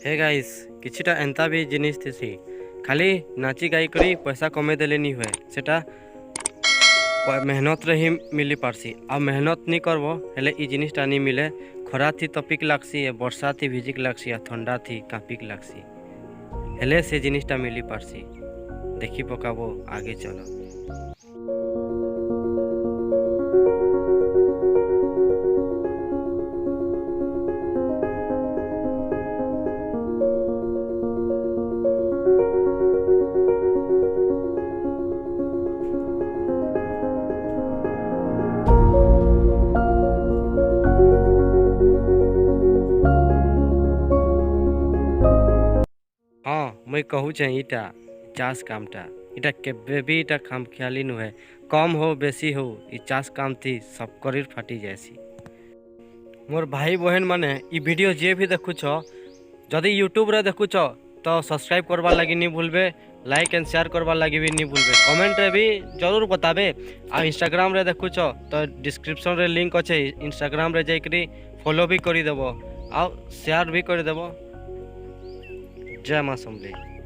Hey guys किछिटा एंता भी जिनिस थिसी खाली नाची गाई करी पैसा कमे देले नी हुए सेटा मेहनत रे ही मिली पारसी आ मेहनत नी करबो हेले ई जिनिसटा नी मिले। खरा थी तपिक लागसी ए वर्षा थी भिजिक लागसी आ ठंडा थी कापिक लागसी हेले से जिनिसटा मिली पारसी। देखी पकाबो आगे चलो। हाँ मैं कहूँ इटा चाष कामटा इटा केबे भी इटा खाम ख्याली नुहे कम हो बेसी हो ई चाष काम थी सब करीर फाटी जाएसी। मोर भाई बहन माने ई वीडियो जे भी देखुछ जदि यूट्यूब रे देखुछ तो सब्सक्राइब करवार लगी नहीं भूलबे, लाइक एंड शेयर करवार लगी भी नहीं भूलबे, कमेंट रे भी जरूर बताबे। आ इंस्टाग्राम रे देखुछ तो डिस्क्रिप्शन रे लिंक अच्छे इंस्टाग्राम रे जाकरी फॉलो भी कर देबो आ शेयर भी कर देबो। जय मां समलेई।